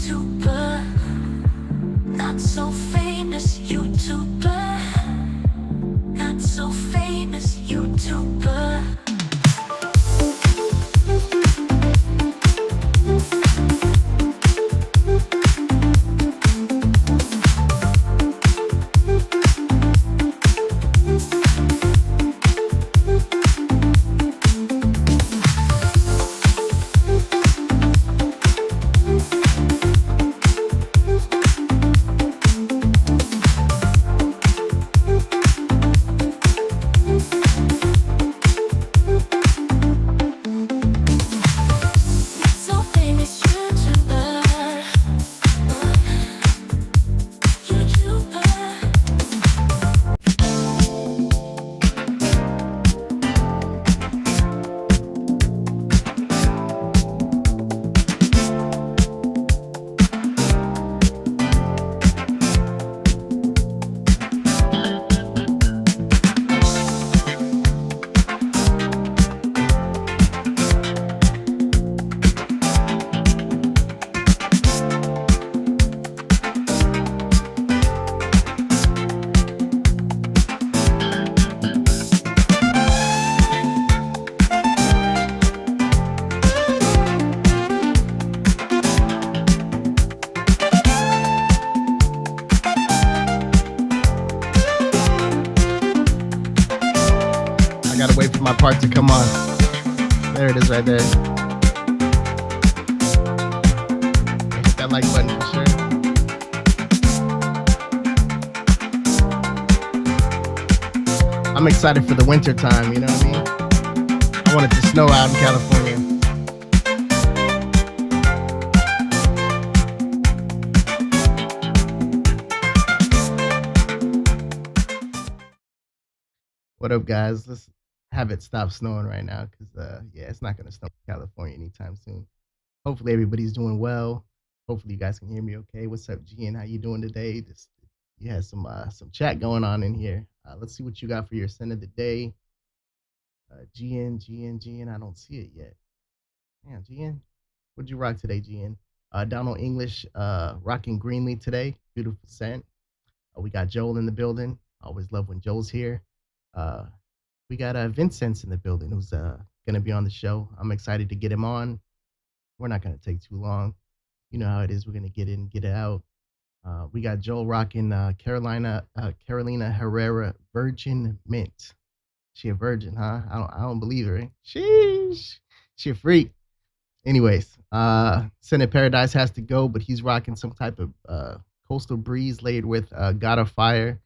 YouTuber, not so famous YouTuber, not so famous YouTuber. So famous YouTuber, YouTuber. I gotta wait for my part to come on. There it is right there. Hit that like button for sure. I'm excited for the winter time, you know what I mean? I want it to snow out in California. What up, guys? Let's have it stop snowing right now because, yeah, it's not going to snow in California anytime soon. Hopefully, everybody's doing well. Hopefully, you guys can hear me okay. What's up, Gian? How you doing today? You had some chat going on in here. Let's see what you got for your sin of the day. Gian, I don't see it yet. Yeah, Gian, what'd you rock today, Gian? Donald English rocking Greenlee today. Beautiful scent. We got Joel in the building. Always love when Joel's here. We got Vincent's in the building who's gonna be on the show. I'm excited to get him on. We're not gonna take too long. You know how it is. We're gonna get in, get it out. We got Joel rocking Carolina Herrera Virgin Mint. She a virgin, huh? I don't believe her. Eh? Sheesh. She a freak. Anyways, Senate Paradise has to go, but he's rocking some type of coastal breeze laid with God of Fire,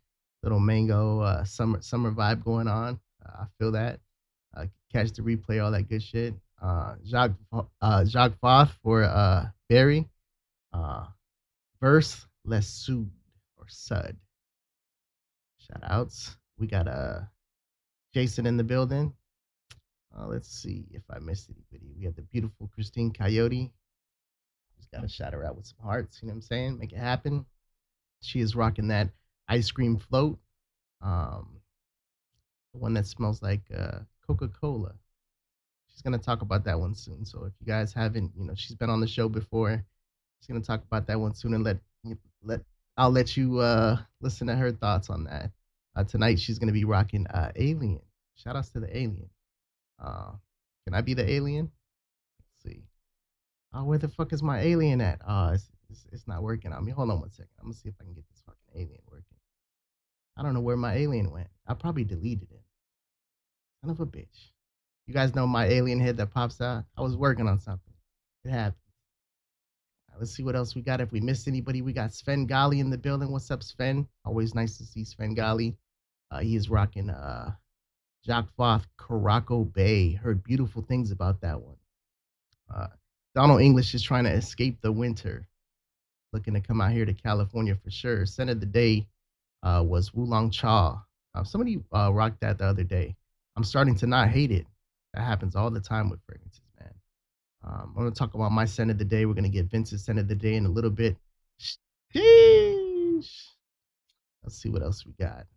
little mango summer vibe going on. I feel that. Catch the replay, all that good shit. Jacques Voth for Barry. Verse Les Sud or Sud. Shout outs. We got Jason in the building. Let's see if I missed anybody. We have the beautiful Christine Coyote. Just got to shout her out with some hearts. You know what I'm saying? Make it happen. She is rocking that ice cream float. The one that smells like Coca-Cola. She's going to talk about that one soon. So if you guys haven't, she's been on the show before. She's going to talk about that one soon and I'll let you listen to her thoughts on that. Tonight she's going to be rocking Alien. Shout outs to the Alien. Can I be the alien? Let's see. Oh, where the fuck is my alien at? It's not working on me. Hold on one second. I'm gonna see if I can get this fucking alien working. I don't know where my alien went. I probably deleted it. Son of a bitch. You guys know my alien head that pops out? I was working on something. It happened. Let's see what else we got. If we missed anybody, we got Sven Gali in the building. What's up, Sven? Always nice to see Sven Gali. He is rocking Jacques Voth, Caraco Bay. Heard beautiful things about that one. Donald English is trying to escape the winter. Looking to come out here to California for sure. Scent of the day was Wulong Cha. Somebody rocked that the other day. I'm starting to not hate it. That happens all the time with fragrances, man. I'm going to talk about my scent of the day. We're going to get Vince's scent of the day in a little bit. Sheesh. Let's see what else we got.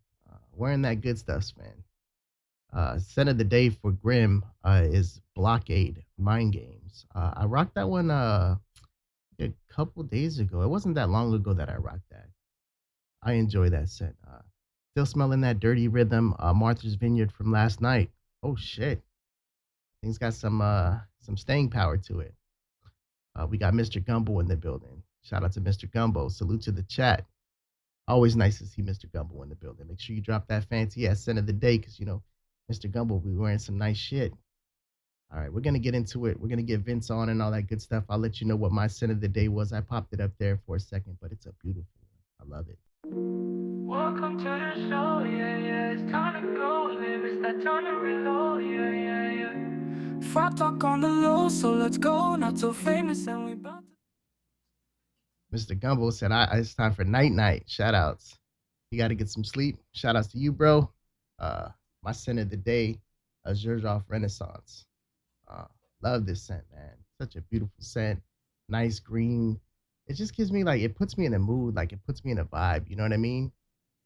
Wearing that good stuff, man. Scent of the day for Grimm is Blockade Mind Games. I rocked that one. I a couple days ago. It wasn't that long ago that I rocked that. I enjoy that scent. Still smelling that dirty rhythm, Martha's Vineyard from last night. Oh shit, things got some staying power to it. We got Mr. Gumbo in the building. Shout out to Mr. Gumbo. Salute to the chat. Always nice to see Mr. Gumbo in the building. Make sure you drop that fancy ass scent of the day, because Mr. Gumbo will be wearing some nice shit. All right, we're gonna get into it. We're gonna get Vince on and all that good stuff. I'll let you know what my scent of the day was. I popped it up there for a second, but it's a beautiful one. I love it. Welcome to the show, yeah, yeah. It's time to go live. It's that time to reload, yeah, yeah, yeah. Frog talk on the low, so let's go. Not so famous, and we about to. Mr. Gumbo said, it's time for night night. Shout outs. You got to get some sleep. Shout outs to you, bro. Uh, my scent of the day, Zherzhov Renaissance. Uh, love this scent, man. Such a beautiful scent. Nice green. It just gives me it puts me in a mood, it puts me in a vibe. You know what I mean?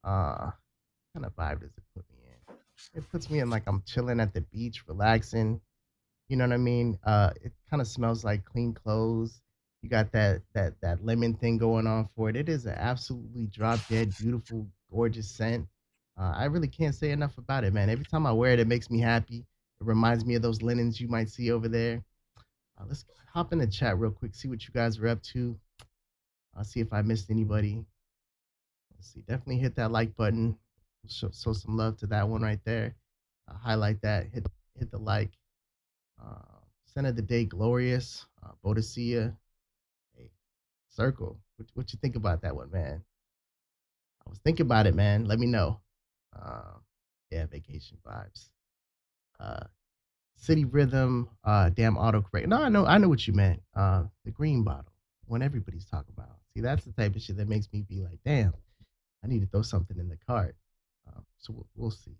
What kind of vibe does it put me in? It puts me in I'm chilling at the beach, relaxing. You know what I mean? It kind of smells like clean clothes. You got that lemon thing going on for it. It is an absolutely drop dead, beautiful, gorgeous scent. I really can't say enough about it, man. Every time I wear it, it makes me happy. It reminds me of those linens you might see over there. Let's hop in the chat real quick, see what you guys are up to. I'll see if I missed anybody. Let's see. Definitely hit that like button. Show some love to that one right there. Highlight that. Hit the like. Uh, Scent of the day, glorious. Bodicea. Hey, circle. What you think about that one, man? I was thinking about it, man. Let me know. Yeah, vacation vibes. Uh, City rhythm. Damn autocorrect. No, I know what you meant. The green bottle. When everybody's talking about. See, that's the type of shit that makes me be like, damn, I need to throw something in the cart. So we'll see.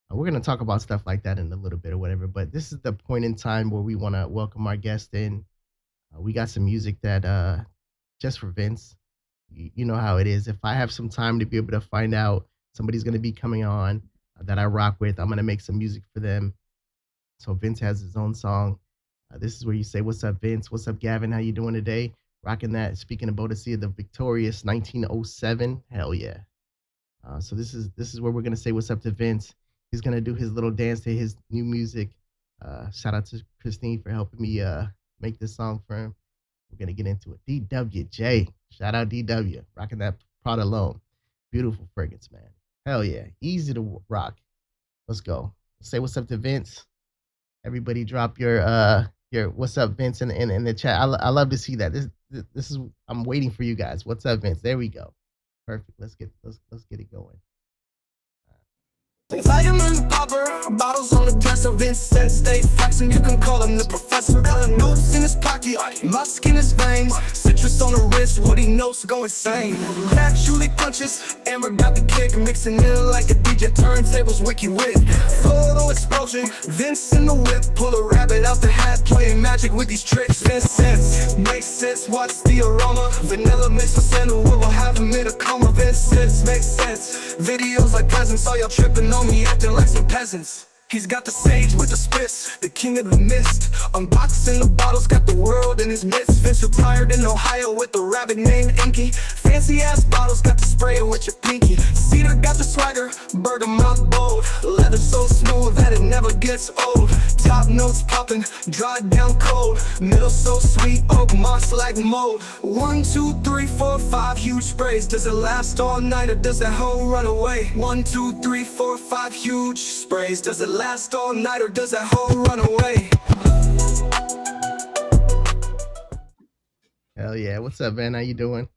We're gonna talk about stuff like that in a little bit or whatever. But this is the point in time where we want to welcome our guest in. We got some music that just for Vince. You know how it is. If I have some time to be able to find out somebody's gonna be coming on that I rock with, I'm gonna make some music for them. So Vince has his own song. This is where you say, "What's up, Vince? What's up, Gavin? How you doing today?" Rocking that. Speaking of Bodicea, the victorious 1907. Hell yeah. So this is where we're gonna say what's up to Vince. He's gonna do his little dance to his new music. Shout out to Christine for helping me make this song for him. We're gonna get into it. DWJ, shout out DW, rocking that Prada alone. Beautiful fragrance, man. Hell yeah, easy to rock. Let's go. Say what's up to Vince. Everybody, drop your what's up, Vince, in the chat. I love to see that. This is I'm waiting for you guys. What's up, Vince? There we go. Perfect. Let's get it going. Vitamin popper, bottles on the dresser, Vincent stay flexing, you can call him the professor. Got a notes in his pocket, musk in his veins, citrus on the wrist, woody notes go insane. Crack Julie punches, Amber got the kick, mixing it like a DJ, turntables wiki wit. Photo explosion, Vince in the whip, pull a rabbit out the hat, playing magic with these tricks. Vincent makes sense, what's the aroma? Vanilla mixed with sandalwood, will have him in a coma. Vincent makes sense, videos like presents, all y'all tripping on me, acting like some peasants. He's got the sage with the spits, the king of the mist. Unboxing the bottles, got the world in his midst. Vince retired in Ohio with the rabbit named Inky. Fancy ass bottles, got the spray with your pinky. Cedar got the swagger, bergamot bold. Leather so smooth that it never gets old. Top notes popping, dried down cold. Middle so sweet, oak moss like mold. 1, 2, 3, 4, 5 huge sprays. Does it last all night or does that hoe run away? 1, 2, 3, 4, 5 huge sprays. Does it last all night or does that hoe run away? Hell yeah. What's up, man? How you doing?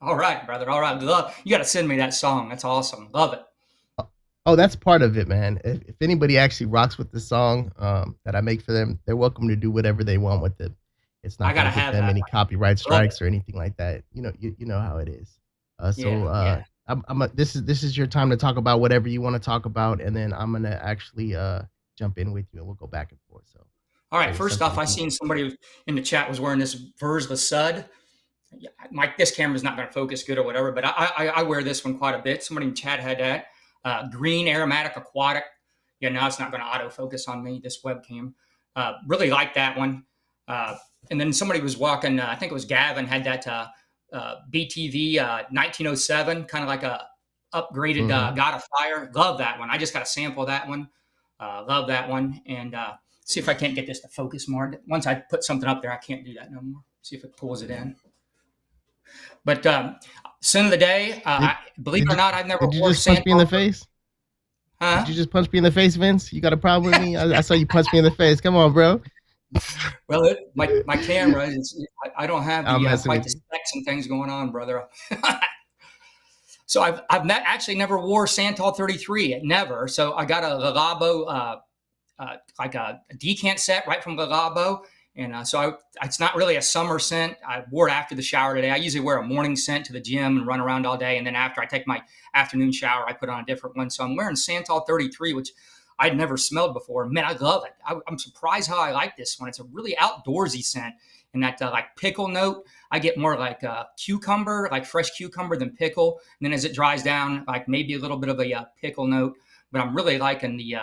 All right, brother. All right. You got to send me that song. That's awesome. Love it. Oh, that's part of it, man. If anybody actually rocks with the song that I make for them, they're welcome to do whatever they want with it. It's not I gotta gonna get have them that. any copyright Love strikes it. or anything like that. You know how it is. Yeah. This is your time to talk about whatever you want to talk about, and then I'm gonna actually jump in with you, and we'll go back and forth. So All say right. what's First up to off, the I people. seen somebody in the chat was wearing this Versva Sud. Yeah, this camera's not going to focus good or whatever, but I wear this one quite a bit. Somebody in chat had that. Green Aromatic Aquatic. Yeah, now it's not going to autofocus on me, this webcam. Really like that one. and then somebody was walking. I think it was Gavin had that BTV 1907, kind of like a upgraded Hmm. God of Fire. Love that one. I just got a sample of that one. Love that one. And see if I can't get this to focus more. Once I put something up there, I can't do that no more. See if it pulls it in. But sin of the day, Did believe did it or you not, I've never did you wore just punch me in Santal. the face? Did Huh? you just punch me in the face, Vince? You got a problem with me? I saw you punch me in the face. Come on, bro. Well, my camera is. I don't have I'm the messing quite with the you. specs and things going on, brother. So I've actually never wore Santal 33, never. So I got a Lavabo like a decant set right from Lavabo. And it's not really a summer scent. I wore it after the shower today. I usually wear a morning scent to the gym and run around all day. And then after I take my afternoon shower, I put on a different one. So I'm wearing Santal 33, which I'd never smelled before. Man, I love it. I'm surprised how I like this one. It's a really outdoorsy scent. And that like pickle note, I get more like cucumber, like fresh cucumber than pickle. And then as it dries down, like maybe a little bit of a pickle note. But I'm really liking the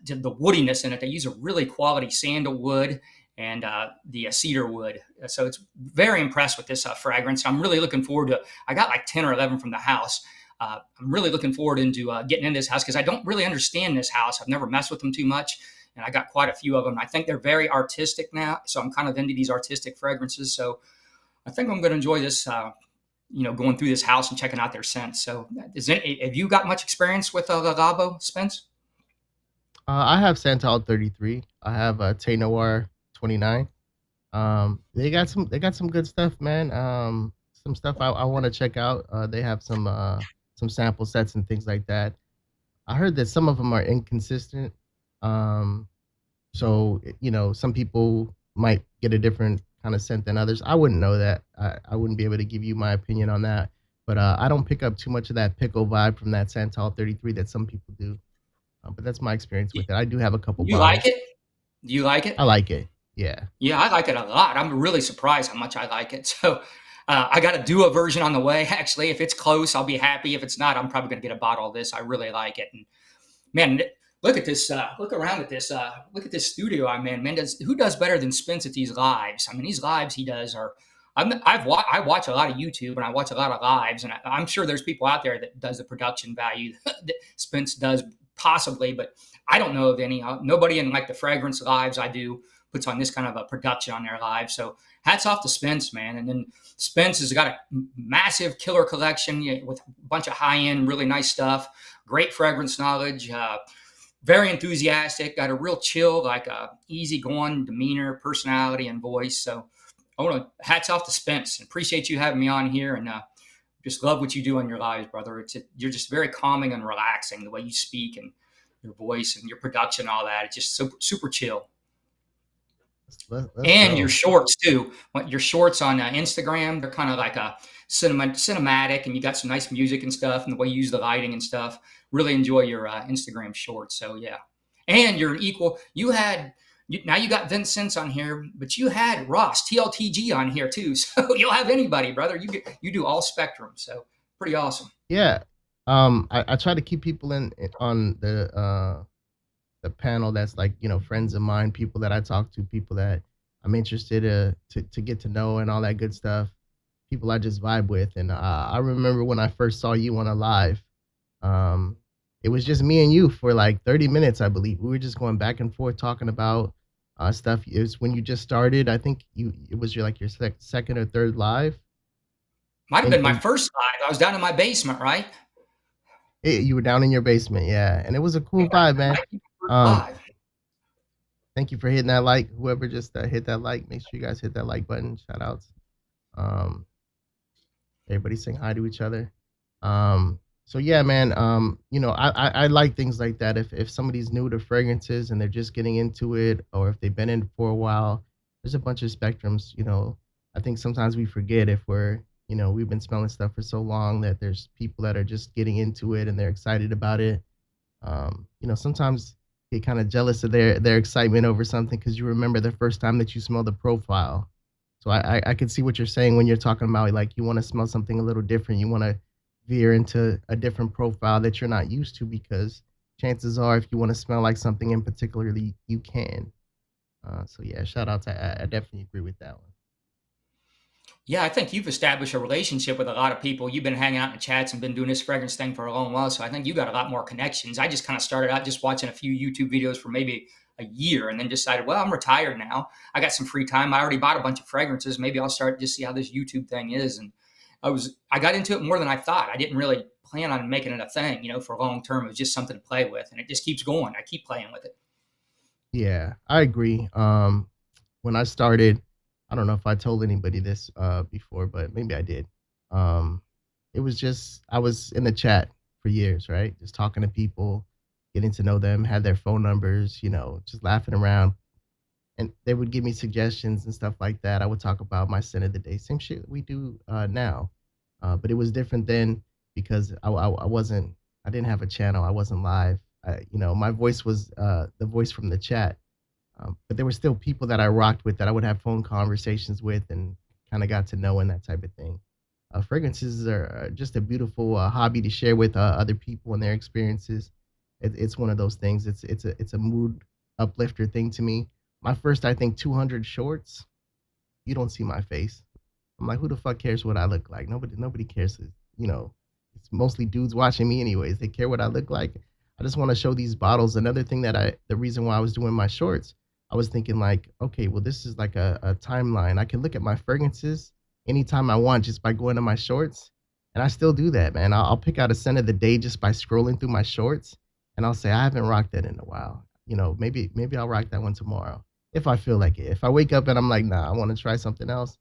woodiness in it. They use a really quality sandalwood and the cedar wood. So it's very impressed with this fragrance. I'm really looking forward to. I got like 10 or 11 from the house. I'm really looking forward into getting in this house because I don't really understand this house. I've never messed with them too much, and I got quite a few of them. I think they're very artistic now, so I'm kind of into these artistic fragrances. So I think I'm going to enjoy this. Going through this house and checking out their scents. So, have you got much experience with the Labo, Spence? I have Santal 33. I have Tay Noir 29. They got some good stuff, man. Some stuff I want to check out. They have some sample sets and things like that. I heard that some of them are inconsistent. Um, so some people might get a different kind of scent than others. I wouldn't know that. I wouldn't be able to give you my opinion on that. But I don't pick up too much of that pickle vibe from that Santal 33 that some people do. But that's my experience with it. I do have a couple You like bottles. it? Do you like I it? like it. Yeah. Yeah, I like it a lot. I'm really surprised how much I like it. So I got to do a version on the way. Actually, if it's close, I'll be happy. If it's not, I'm probably going to get a bottle of this. I really like it. And man, look at this. Look around at this. Look at this studio I'm in. Man, who does better than Spence at these lives? I mean, these lives he does are. I watch a lot of YouTube and I watch a lot of lives, and I'm sure there's people out there that does the production value that Spence does possibly, but I don't know of any. Nobody in like the fragrance lives I do puts on this kind of a production on their lives. So hats off to Spence, man. And then Spence has got a massive killer collection with a bunch of high end, really nice stuff. Great fragrance knowledge. Very enthusiastic. Got a real chill, like easygoing demeanor, personality, and voice. So I want to hats off to Spence. And appreciate you having me on here, and just love what you do on your lives, brother. You're just very calming and relaxing the way you speak and your voice and your production, all that. It's just super, super chill. Let's And your go. shorts too. Your shorts on Instagram, they're kind of like a cinematic, and you got some nice music and stuff, and the way you use the lighting and stuff. Really enjoy your Instagram shorts. So yeah, and you're equal. Now you got Vincent's on here, but you had Ross TLTG on here too. So you'll have anybody, brother. You do all spectrum. So pretty awesome. Yeah. I try to keep people on the panel that's like, friends of mine, people that I talk to, people that I'm interested to get to know and all that good stuff. People I just vibe with. And I remember when I first saw you on a live, um, it was just me and you for like 30 minutes, I believe. We were just going back and forth talking about stuff. It was when you just started. I think it was your second or third live. Might have And, been my and first live. I was down in my basement, right? you were down in your basement, yeah. And it was a Yeah, cool vibe, man. might be my first Um, live. Thank you for hitting that like. Whoever just hit that like, make sure you guys hit that like button. Shout outs. Um, Everybody saying hi to each other. So yeah, man. I like things like that. If somebody's new to fragrances and they're just getting into it, or if they've been in it for a while, there's a bunch of spectrums. I think sometimes we forget if we've been smelling stuff for so long that there's people that are just getting into it and they're excited about it. Sometimes get kind of jealous of their excitement over something because you remember the first time that you smelled the profile. So I can see what you're saying when you're talking about like you want to smell something a little different. You want to veer into a different profile that you're not used to because chances are if you want to smell like something in particularly, you can. So yeah, shout out to I definitely agree with that one. Yeah, I think you've established a relationship with a lot of people. You've been hanging out in the chats and been doing this fragrance thing for a long while. So I think you got a lot more connections. I just kind of started out just watching a few YouTube videos for maybe a year and then decided, well, I'm retired now. I got some free time. I already bought a bunch of fragrances. Maybe I'll start just see how this YouTube thing is. And I got into it more than I thought. I didn't really plan on making it a thing, for long term. It was just something to play with. And it just keeps going. I keep playing with it. Yeah, I agree. When I started, I don't know if I told anybody this before, but maybe I did. Um, it was just I was in the chat for years, right? Just talking to people, getting to know them, had their phone numbers, just laughing around, and they would give me suggestions and stuff like that. I would talk about my scent of the day, same shit we do now, but it was different then because I wasn't, I didn't have a channel, I wasn't live. My voice was the voice from the chat, but there were still people that I rocked with that I would have phone conversations with and kind of got to know and that type of thing. Fragrances are just a beautiful hobby to share with other people and their experiences. It's one of those things. It's a mood uplifter thing to me. My first, I think, 200 shorts. You don't see my face. I'm like, who the fuck cares what I look like? Nobody cares. It's mostly dudes watching me anyways. They care what I look like. I just want to show these bottles. Another thing the reason why I was doing my shorts, I was thinking like, okay, well, this is like a timeline. I can look at my fragrances anytime I want just by going to my shorts. And I still do that, man. I'll pick out a scent of the day just by scrolling through my shorts. And I'll say, I haven't rocked that in a while. Maybe I'll rock that one tomorrow if I feel like it. If I wake up and I'm like, nah, I want to try something else,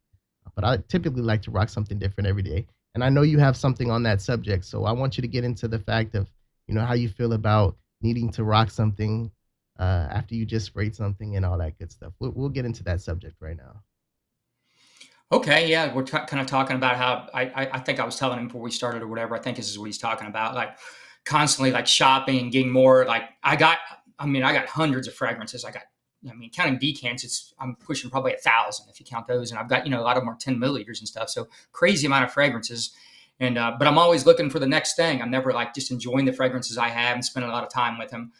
but I typically like to rock something different every day. And I know you have something on that subject, so I want you to get into the fact of, how you feel about needing to rock something after you just sprayed something and all that good stuff. We'll get into that subject right now. Okay, yeah, we're kind of talking about how I think I was telling him before we started or whatever. I think this is what he's talking about, like constantly like shopping and getting more. Like I got hundreds of fragrances. Counting decants, I'm pushing probably 1,000 if you count those, and I've got a lot of them are 10 milliliters and stuff. So crazy amount of fragrances, and but I'm always looking for the next thing. I'm never like just enjoying the fragrances I have and spending a lot of time with them.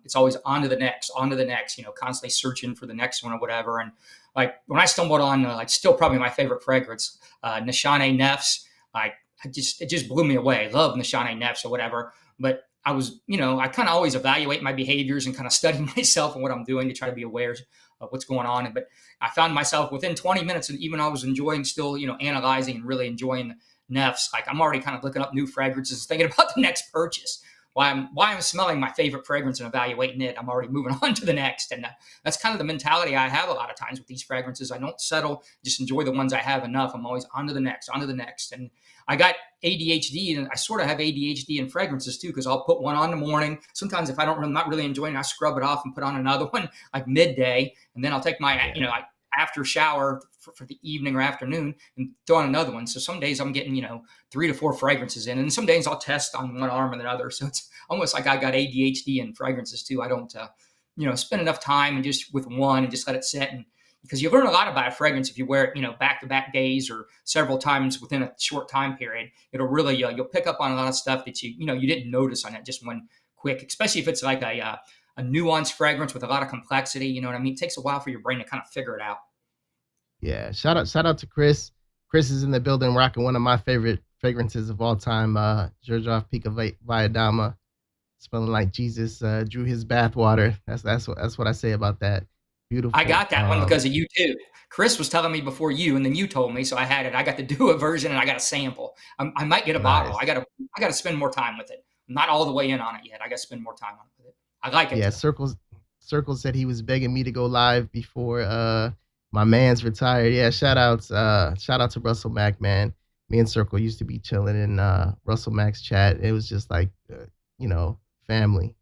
It's always on to the next, on to the next. Constantly searching for the next one or whatever. And like when I stumbled on like still probably my favorite fragrance, Nishane Nefs, like it just blew me away. Love Nishane Nefs or whatever. But I was, I kind of always evaluate my behaviors and kind of study myself and what I'm doing to try to be aware of what's going on. But I found myself within 20 minutes, and even I was enjoying still, analyzing and really enjoying the Nefs. Like I'm already kind of looking up new fragrances, thinking about the next purchase. Why I'm smelling my favorite fragrance and evaluating it, I'm already moving on to the next. And that's kind of the mentality I have a lot of times with these fragrances. I don't settle, just enjoy the ones I have enough. I'm always on to the next, on to the next. And I got ADHD, and I sort of have ADHD in fragrances too, because I'll put one on in the morning. Sometimes if I'm not really enjoying it, I scrub it off and put on another one like midday. And then I'll take my, like after shower for the evening or afternoon and throw on another one. So some days I'm getting, 3 to 4 fragrances in, and some days I'll test on one arm and another. So it's almost like I got ADHD in fragrances too. I don't, spend enough time and just with one and just let it sit. And because you learn a lot about a fragrance if you wear it, back to back days or several times within a short time period. It'll really, you'll pick up on a lot of stuff that you didn't notice on it just one quick, especially if it's like a nuanced fragrance with a lot of complexity. You know what I mean? It takes a while for your brain to kind of figure it out. Yeah, shout out to Chris. Chris is in the building rocking one of my favorite fragrances of all time, Georgioff Pica Viadama, smelling like Jesus drew his bathwater. That's what I say about that. Beautiful. I got that one because of you too. Chris was telling me before you, and then you told me, so I had it. I got to do a version, and I got a sample. I might get a bottle. Nice. I got to spend more time with it. I'm not all the way in on it yet. I got to spend more time on it with it. I like it. Yeah, Circles said he was begging me to go live before my man's retired. Yeah, shout out to Russell Mack, man. Me and Circle used to be chilling in Russell Mack's chat. It was just like family.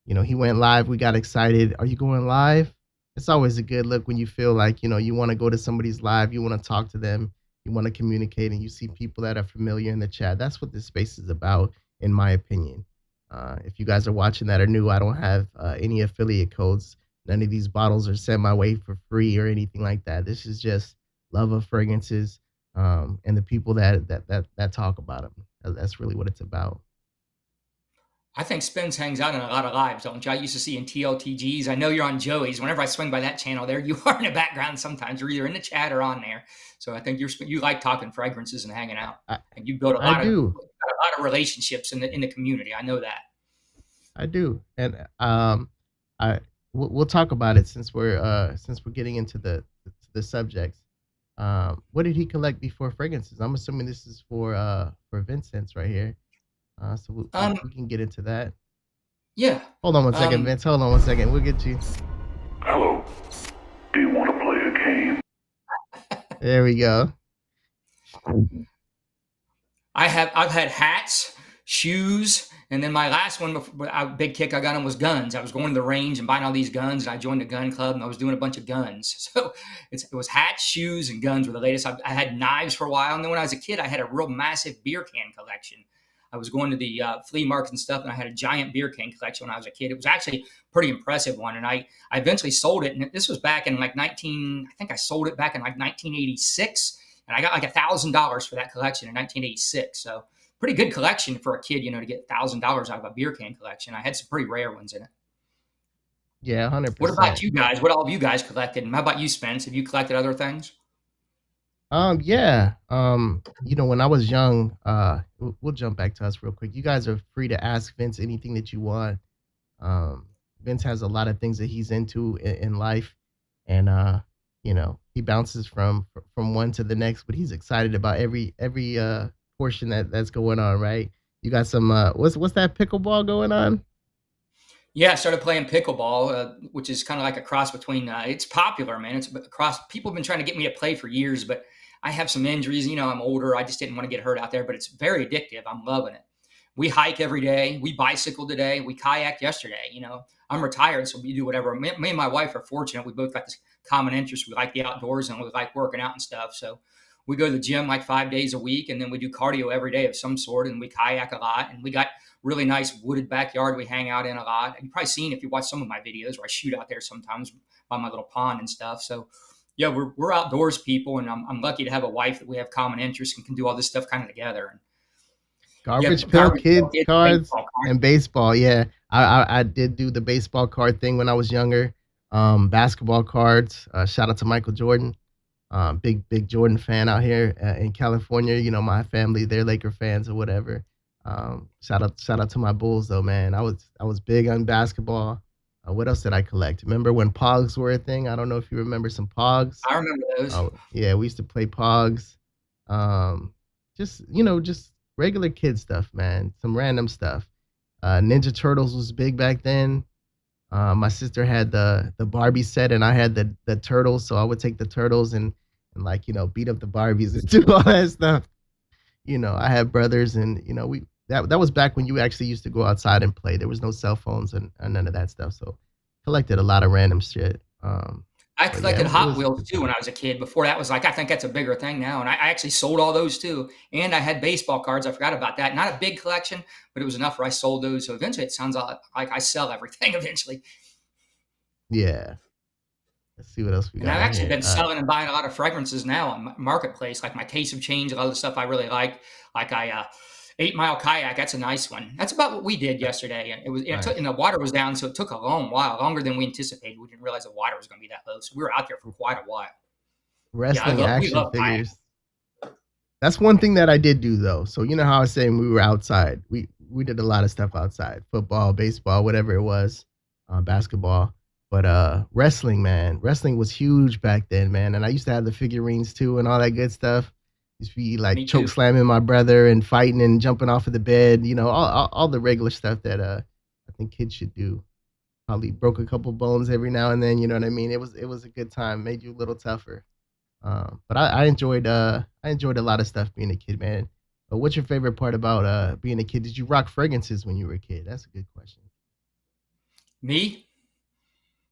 He went live. We got excited. Are you going live? It's always a good look when you feel like, you want to go to somebody's live, you want to talk to them, you want to communicate, and you see people that are familiar in the chat. That's what this space is about, in my opinion. If you guys are watching that are new, I don't have any affiliate codes. None of these bottles are sent my way for free or anything like that. This is just love of fragrances and the people that talk about them. That's really what it's about. I think Spence hangs out in a lot of lives, don't you? I used to see in TLTGs. I know you're on Joey's. Whenever I swing by that channel, there you are in the background. Sometimes you're either in the chat or on there. So I think you like talking fragrances and hanging out, I, and you build I do. a lot of relationships in the community. I know that. I do. And I we'll talk about it since we're getting into the subjects. What did he collect before fragrances? I'm assuming this is for Vincent's right here. So Um, we can get into that. yeah. Hold on one second, Vince. Hold on one second. We'll get you. Hello. Do you want to play a game? There we go. I've had hats, shoes, and then my last one, big kick I got on was guns. I was going to the range and buying all these guns, and I joined a gun club, and I was doing a bunch of guns. So it was hats, shoes, and guns were the latest. I had knives for a while, and then when I was a kid, I had a real massive beer can collection. I was going to the flea markets and stuff, and I had a giant beer can collection when I was a kid. It was actually a pretty impressive one, and I eventually sold it. And this was back in like I think I sold it back in like 1986, and I got like $1,000 for that collection in 1986. So pretty good collection for a kid, to get $1,000 out of a beer can collection. I had some pretty rare ones in it. Yeah, 100%. What about you guys? What all have you guys collected? And how about you, Spence? Have you collected other things? Yeah. When I was young, we'll jump back to us real quick. You guys are free to ask Vince anything that you want. Vince has a lot of things that he's into in life, and he bounces from one to the next, but he's excited about every portion that's going on, right? You got some what's that pickleball going on? Yeah, I started playing pickleball, which is kind of like a cross between. It's popular, man. It's a cross. People have been trying to get me to play for years, but I have some injuries. I'm older. I just didn't want to get hurt out there. But it's very addictive. I'm loving it. We hike every day. We bicycle today. We kayaked yesterday. I'm retired, so we do whatever. Me and my wife are fortunate. We both got this common interest. We like the outdoors and we like working out and stuff. So we go to the gym like 5 days a week, and then we do cardio every day of some sort, and we kayak a lot. And we got really nice wooded backyard we hang out in a lot. You've probably seen if you watch some of my videos where I shoot out there sometimes by my little pond and stuff. So yeah, we're outdoors people, and I'm lucky to have a wife that we have common interests and can do all this stuff kind of together. And Garbage Pail Kids cards and baseball. Yeah, I did do the baseball card thing when I was younger. Basketball cards. Shout out to Michael Jordan. Big Jordan fan out here in California. My family, they're Laker fans or whatever. Shout out to my Bulls though, man. I was big on basketball. What else did I collect? Remember when Pogs were a thing? I don't know if you remember some Pogs. I remember those. Oh yeah, we used to play Pogs. Just regular kid stuff, man. Some random stuff. Ninja Turtles was big back then. My sister had the Barbie set, and I had the turtles, so I would take the turtles and beat up the Barbies and do all that stuff. I had brothers, and that was back when you actually used to go outside and play. There was no cell phones and none of that stuff. So collected a lot of random shit. I collected Hot Wheels too when I was a kid. Before that was I think that's a bigger thing now. And I actually sold all those too. And I had baseball cards. I forgot about that. Not a big collection, but it was enough where I sold those. So eventually it sounds like I sell everything eventually. Yeah. Let's see what else we got. And I've actually been selling and buying a lot of fragrances now on Marketplace. Like my tastes have changed. A lot of the stuff I really like. Like I 8 Mile Kayak. That's a nice one. That's about what we did yesterday. And it was, nice. And the water was down. So it took a long while, longer than we anticipated. We didn't realize the water was going to be that low. So we were out there for quite a while. Wrestling action figures. That's one thing that I did do though. So how I was saying we were outside. We did a lot of stuff outside. Football, baseball, whatever it was, basketball. But wrestling, man. Wrestling was huge back then, man. And I used to have the figurines too and all that good stuff. Used to be like choke slamming my brother and fighting and jumping off of the bed, all the regular stuff that I think kids should do. Probably broke a couple bones every now and then, you know what I mean? It was a good time, made you a little tougher. But I enjoyed a lot of stuff being a kid, man. But what's your favorite part about being a kid? Did you rock fragrances when you were a kid? That's a good question. Me?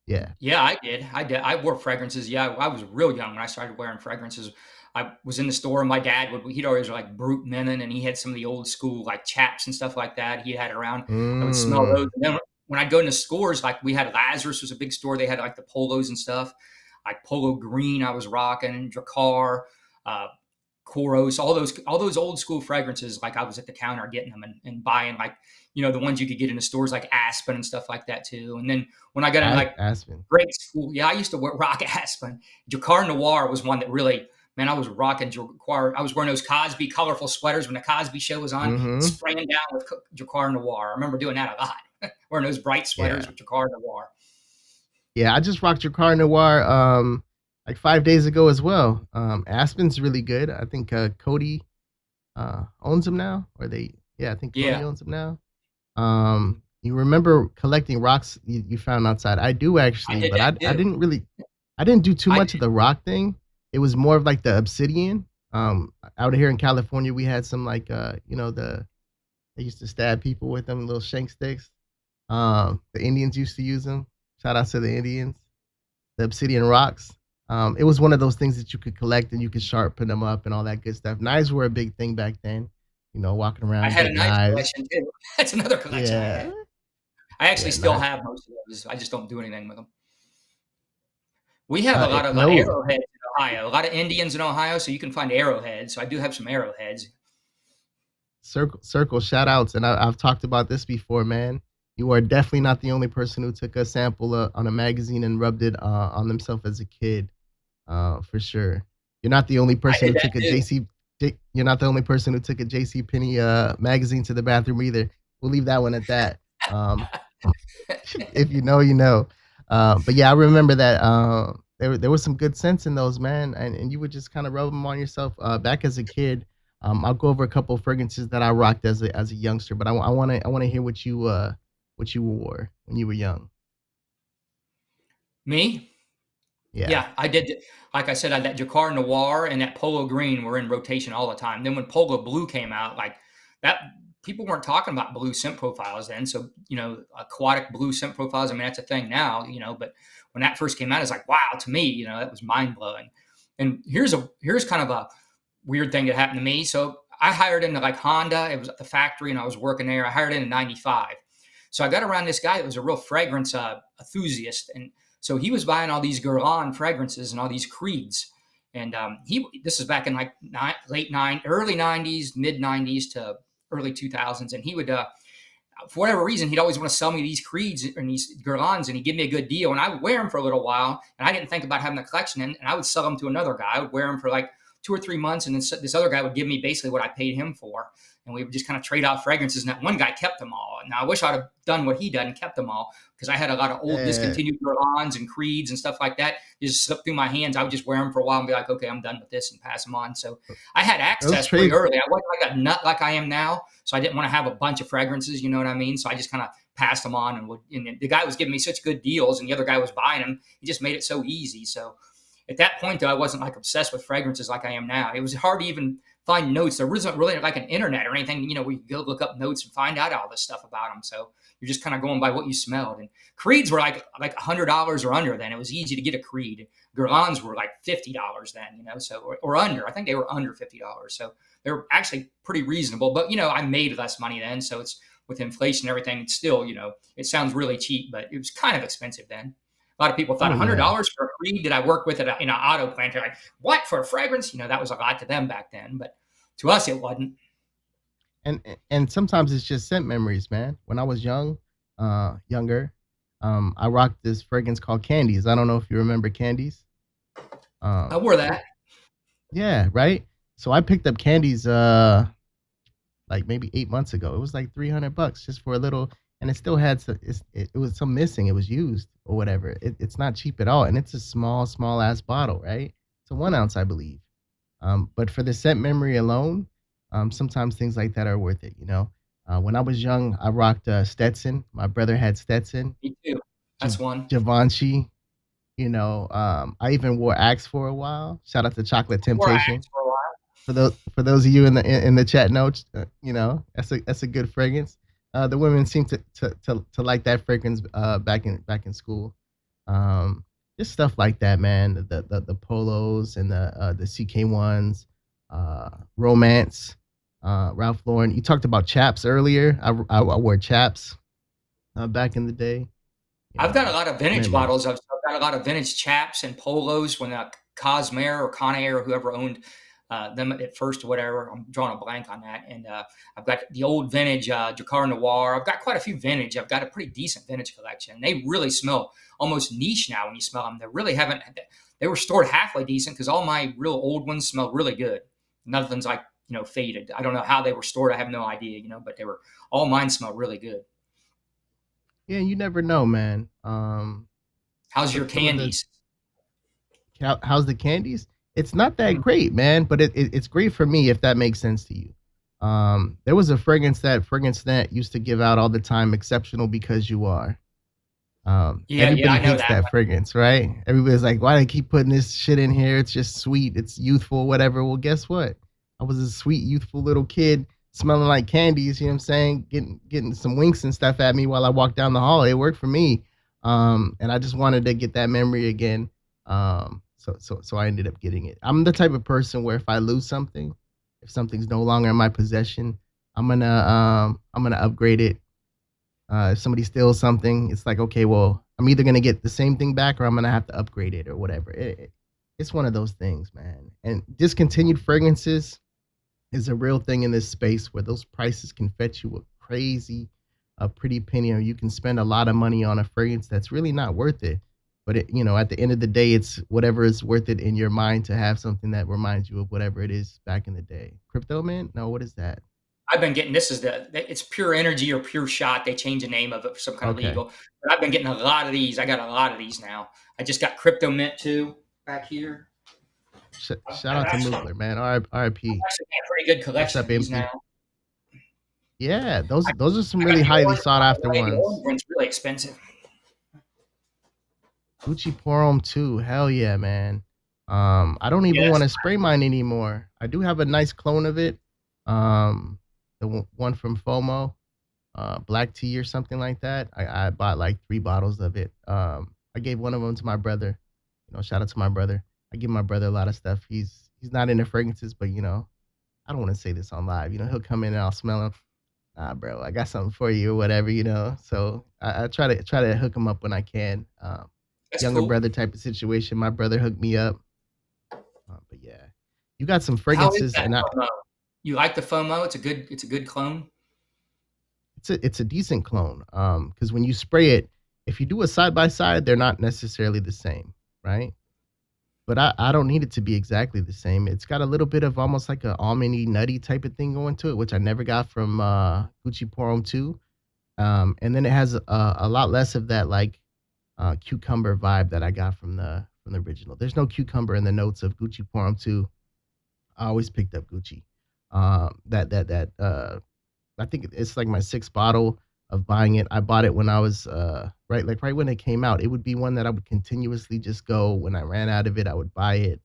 Yeah. Yeah, I did. I wore fragrances. Yeah, I was real young when I started wearing fragrances. I was in the store and my dad he'd always like Brute Menon, and he had some of the old school like chaps and stuff like that. He had it around. I would smell those. And then when I'd go into stores, like we had Lazarus was a big store. They had like the polos and stuff. Like Polo Green, I was rocking, Dracar, Koros, all those old school fragrances. Like I was at the counter getting them and buying like, the ones you could get in the stores like Aspen and stuff like that too. And then when I got in like Aspen. grade school, yeah, I used to rock Aspen. Jacquard Noir was one that really, man, I was rocking Jacquard. I was wearing those Cosby colorful sweaters when the Cosby show was on, Mm-hmm. spraying down with Jacquard Noir. I remember doing that a lot, wearing those bright sweaters with Jacquard Noir. Yeah, I just rocked Jacquard Noir like 5 days ago as well. Aspen's really good. I think Cody owns them now, or I think Cody owns them now. You remember collecting rocks you found outside? I do actually, but I didn't do too much of the rock thing. It was more of like the obsidian. Out here in California, we had some like they used to stab people with them little shank sticks. The Indians used to use them. Shout out to the Indians. The obsidian rocks. It was one of those things that you could collect and you could sharpen them up and all that good stuff. Knives were a big thing back then. Walking around. I had a knife knives. collection too. That's another collection. Yeah. I actually still have most of those. I just don't do anything with them. We have a lot of arrowheads in Ohio. A lot of Indians in Ohio, so you can find arrowheads. So I do have some arrowheads. Circle shout outs, and I've talked about this before, man. You are definitely not the only person who took a sample on a magazine and rubbed it on themselves as a kid, for sure. You're not the only person who took a JC. You're not the only person who took a JC Penney magazine to the bathroom either. We'll leave that one at that. If you know, you know. But yeah, I remember that there was some good sense in those, man, and you would just kind of rub them on yourself. Back as a kid, I'll go over a couple of fragrances that I rocked as a youngster, but I want to hear what you wore when you were young. Me? Yeah, I did. Like I said, that Jacquard Noir and that Polo Green were in rotation all the time. Then when Polo Blue came out, like that, people weren't talking about blue scent profiles then. So, aquatic blue scent profiles, I mean, that's a thing now, but when that first came out, it's like, wow, to me, that was mind blowing. And here's kind of a weird thing that happened to me. So I hired into like Honda. It was at the factory and I was working there. I hired in 95. So I got around this guy that was a real fragrance enthusiast. And so he was buying all these Guerlain fragrances and all these creeds. And this is back in like early 90s, mid 90s to early 2000s. And he would, for whatever reason, he'd always want to sell me these creeds and these Guerlains, and he'd give me a good deal. And I would wear them for a little while. And I didn't think about having a collection. And I would sell them to another guy. I would wear them for like 2 or 3 months. And then this other guy would give me basically what I paid him for. And we would just kind of trade off fragrances. And that one guy kept them all. Now, I wish I'd have done what he done and kept them all, because I had a lot of old discontinued Guerlains and creeds and stuff like that. They just slipped through my hands. I would just wear them for a while and be like, okay, I'm done with this, and pass them on. So I had access pretty early. I wasn't like a nut like I am now. So I didn't want to have a bunch of fragrances, you know what I mean? So I just kind of passed them on. And the guy was giving me such good deals, and the other guy was buying them. He just made it so easy. So at that point, though, I wasn't like obsessed with fragrances like I am now. It was hard to even find notes. There wasn't really like an internet or anything, where you go look up notes and find out all this stuff about them. So you're just kind of going by what you smelled. And creeds were like $100 or under then. It was easy to get a creed. Guerlains were like $50 then, so or under. I think they were under $50. So they were actually pretty reasonable. But I made less money then, so it's with inflation and everything. It's still, it sounds really cheap, but it was kind of expensive then. A lot of people thought $100 for a creed that I work with in an auto plant. They're like, what, for a fragrance? That was a lot to them back then, but to us it wasn't. And sometimes it's just scent memories, man. When I was younger, I rocked this fragrance called Candies. I don't know if you remember Candies. I wore that. Yeah, right. So I picked up Candies like maybe 8 months ago. It was like $300 just for a little, and it still had it was some missing. It was used or whatever. It's not cheap at all, and it's a small ass bottle, right? It's a 1 ounce, I believe. But for the scent memory alone, sometimes things like that are worth it. When I was young, I rocked Stetson. My brother had Stetson. Me too. That's one. Givenchy. I even wore Axe for a while. Shout out to Chocolate Temptation. For a while. For those of you in the chat notes, that's a good fragrance. The women seem to like that fragrance back in school. Just stuff like that, man. The polos and the CK1s, Romance, Ralph Lauren. You talked about chaps earlier. I wore chaps back in the day. I've got a lot of vintage bottles. I've got a lot of vintage chaps and polos when Cosmere or Conair or whoever owned them at first or whatever. I'm drawing a blank on that. And I've got the old vintage Drakkar Noir. I've got quite a few vintage. I've got a pretty decent vintage collection. They really smell almost niche now when you smell them. They really haven't. They were stored halfway decent because all my real old ones smell really good. Nothing's like faded. I don't know how they were stored. I have no idea. But all mine smell really good. Yeah, you never know, man. How's your candies? How's the candies? It's not that great, man, but it's great for me if that makes sense to you. There was a fragrance that FragranceNet used to give out all the time, Exceptional Because You Are. Everybody I know hates that fragrance, right? Everybody's like, why do they keep putting this shit in here? It's just sweet, it's youthful, whatever. Well, guess what? I was a sweet, youthful little kid smelling like candies, you know what I'm saying? Getting some winks and stuff at me while I walked down the hall. It worked for me. And I just wanted to get that memory again. So I ended up getting it. I'm the type of person where if I lose something, if something's no longer in my possession, I'm gonna upgrade it. If somebody steals something, it's like, okay, well, I'm either gonna get the same thing back or I'm gonna have to upgrade it or whatever. It's one of those things, man. And discontinued fragrances is a real thing in this space where those prices can fetch you a crazy, a pretty penny, or you can spend a lot of money on a fragrance that's really not worth it. But at the end of the day, it's whatever is worth it in your mind to have something that reminds you of whatever it is back in the day. Crypto Man? No, what is that? I've been getting it's Pure Energy or Pure Shot. They changed the name of it for some kind of legal. But I've been getting a lot of these. I got a lot of these now. I just got Crypto Mint too back here. Shout out to Moogler, man. RIP. I've actually got a pretty good collection of these now. Yeah, those are some really highly sought after ones. The orange one's really expensive. Gucci Porom 2, hell yeah, man. I don't even want to spray mine anymore. I do have a nice clone of it. The one from FOMO, black tea or something like that. I bought like 3 bottles of it. I gave one of them to my brother. Shout out to my brother. I give my brother a lot of stuff. He's not into fragrances, but I don't want to say this on live. He'll come in and I'll smell him. Nah, bro, I got something for you or whatever. So I try to hook him up when I can. Younger brother type of situation. My brother hooked me up. But yeah, you got some fragrances. You like the FOMO? It's a good clone. It's a decent clone. Because when you spray it, if you do a side by side, they're not necessarily the same, right? But I don't need it to be exactly the same. It's got a little bit of almost like a almondy, nutty type of thing going to it, which I never got from Gucci Porom 2. And then it has a lot less of that like cucumber vibe that I got from the original. There's no cucumber in the notes of Gucci Porom 2. I always picked up Gucci. I think it's like my 6th bottle of buying it. I bought it when I was right when it came out. It would be one that I would continuously just go. When I ran out of it, I would buy it.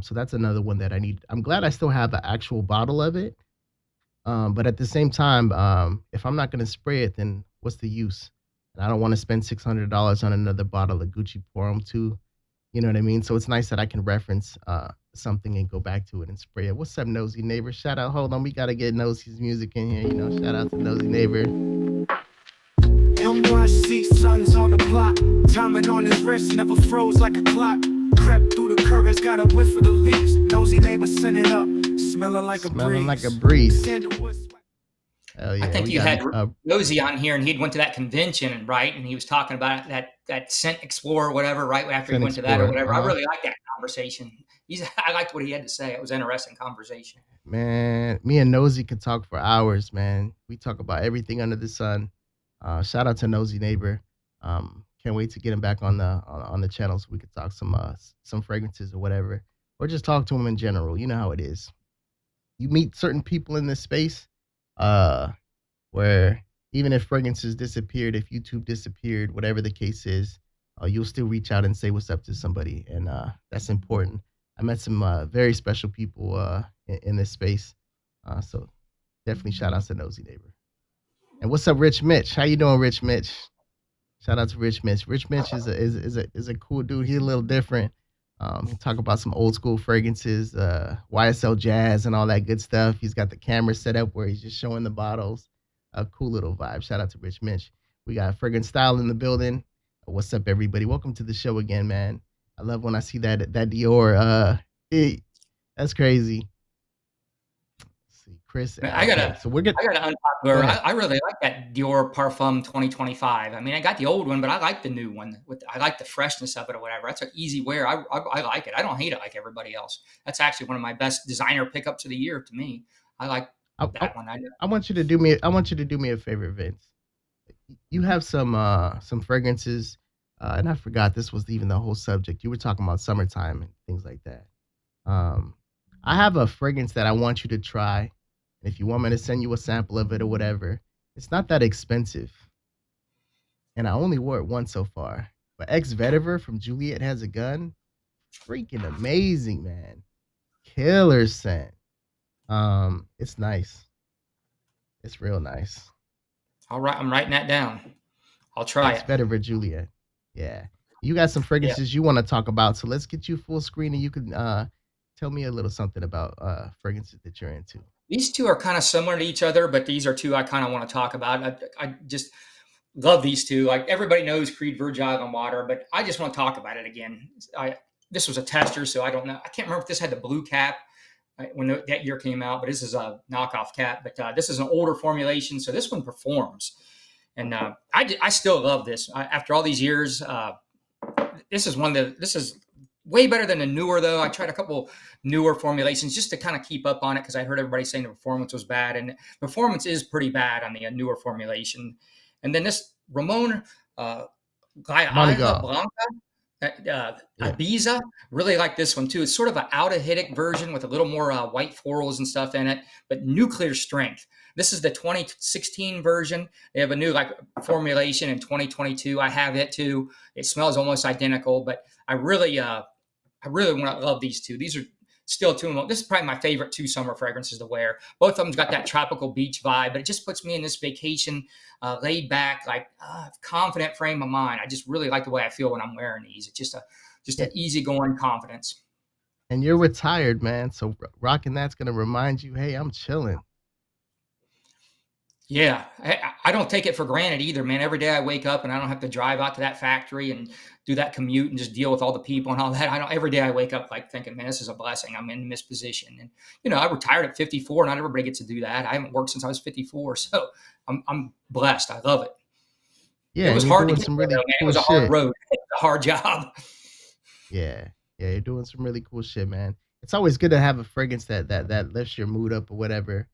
So that's another one that I need. I'm glad I still have an actual bottle of it. But at the same time, if I'm not going to spray it, then what's the use? And I don't want to spend $600 on another bottle of Gucci Porom 2. You know what I mean? So it's nice that I can reference something and go back to it and spray it. What's up, Nosy Neighbor? Shout out. Hold on. We got to get Nosy's music in here. Shout out to Nosy Neighbor. NYC sun's on the block. Timing on his wrist never froze like a clock. Crept through the curtains, got a whiff of the leaves. Nosy Neighbor sent it up. Smelling like a breeze. Hell yeah. I think you had Nosy on here, and he'd went to that convention, right? And he was talking about that Scent Explorer, whatever, right after he went to that or whatever. I really liked that conversation. I liked what he had to say. It was an interesting conversation. Man, me and Nosy could talk for hours, man. We talk about everything under the sun. Shout out to Nosy Neighbor. Can't wait to get him back on the channel so we could talk some fragrances or whatever, or just talk to him in general. You know how it is. You meet certain people in this space, where even if fragrances disappeared, if YouTube disappeared, whatever the case is, you'll still reach out and say what's up to somebody, and that's important. I met some very special people in this space, so definitely shout out to Nosy Neighbor. And what's up, Rich Mitch? How you doing, Rich Mitch? Shout out to Rich Mitch. Rich Mitch is a cool dude. He's a little different. He talk about some old school fragrances, YSL Jazz and all that good stuff. He's got the camera set up where he's just showing the bottles. A cool little vibe. Shout out to Rich Mitch. We got Fragrance Style in the building. What's up, everybody? Welcome to the show again, man. I love when I see that Dior. That's crazy. Let's see, Chris. Man, Okay, so we're good. I got an Go unpopular. ahead. I really like that Dior Parfum 2025. I mean, I got the old one, but I like the new one. I like the freshness of it or whatever. That's an easy wear. I like it. I don't hate it like everybody else. That's actually one of my best designer pickups of the year to me. I like I, I, that one. I want you to do me. I want you to do me a favor, Vince. You have some fragrances, and I forgot this was even the whole subject. You were talking about summertime and things like that. Um, I have a fragrance that I want you to try. And if you want me to send you a sample of it or whatever, it's not that expensive. And I only wore it once so far. But Ex Vetiver from Juliet Has a Gun, freaking amazing, man. Killer scent. It's nice. It's real nice. I'm writing that down. I'll try Ex it. Vetiver Juliet. Yeah. You got some Yeah. fragrances you want to talk about, so let's get you full screen and you can tell me a little something about fragrances that you're into. These two are kind of similar to each other, but these are two I kind of want to talk about. I just love these two. Like everybody knows Creed Virgin and Water, but I just want to talk about it again. This was a tester, so I don't know. I can't remember if this had the blue cap when that year came out, but this is a knockoff cap. But this is an older formulation, so this one performs. And I still love this. After all these years, this is way better than the newer, though. I tried a couple newer formulations just to kind of keep up on it because I heard everybody saying the performance was bad, and the performance is pretty bad on the newer formulation. And then this Ramon Gaia Moneygall. Blanca Yeah. Ibiza, really like this one too. It's sort of an out of Hiddick version with a little more white florals and stuff in it, but nuclear strength. This is the 2016 version. They have a new like formulation in 2022. I have it too. It smells almost identical, but I really love these two. These are still two of them. This is probably my favorite two summer fragrances to wear. Both of them's got that tropical beach vibe, but it just puts me in this vacation, laid back, like confident frame of mind. I just really like the way I feel when I'm wearing these. It's just an easygoing confidence. And you're retired, man. So rocking that's gonna remind you, hey, I'm chilling. Yeah, I don't take it for granted either, man. Every day I wake up and I don't have to drive out to that factory and do that commute and just deal with all the people and all that. I don't. Every day I wake up like thinking, man, this is a blessing. I'm in this position, and I retired at 54. Not everybody gets to do that. I haven't worked since I was 54, so I'm blessed. I love it. Yeah, It and was you're hard to doing get some there, though, really man. It cool was a hard shit. road. It was a hard job. Yeah, yeah, you're doing some really cool shit, man. It's always good to have a fragrance that lifts your mood up or whatever.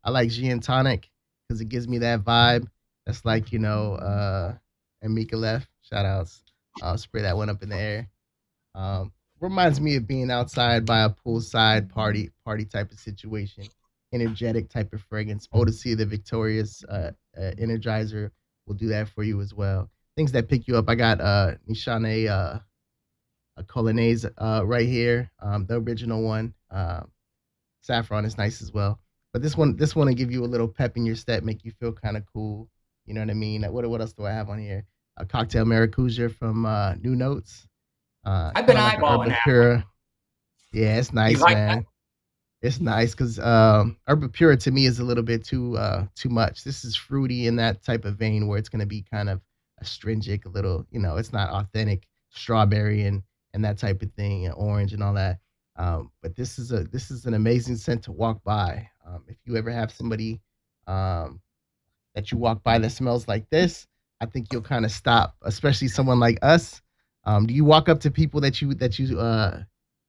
I like gin and tonic because it gives me that vibe. That's like and Mika left. Shout outs. I'll spray that one up in the air. Reminds me of being outside by a poolside party type of situation. Energetic type of fragrance. Odyssey, the Victorious Energizer will do that for you as well. Things that pick you up. I got Nishane a Colonaise right here, the original one. Saffron is nice as well. But this one will give you a little pep in your step, make you feel kind of cool. You know what I mean? What else do I have on here? A cocktail maracuja from New Notes. I've Kind been of like an eyeballing Herba that. Pura. Yeah, it's You nice, like that? man. It's nice because Herba Pura to me is a little bit too much. This is fruity in that type of vein where it's gonna be kind of astringent, a little, it's not authentic strawberry and that type of thing, and orange and all that. But this is an amazing scent to walk by. If you ever have somebody um, that you walk by that smells like this, I think you'll kind of stop, especially someone like us. Do you walk up to people that you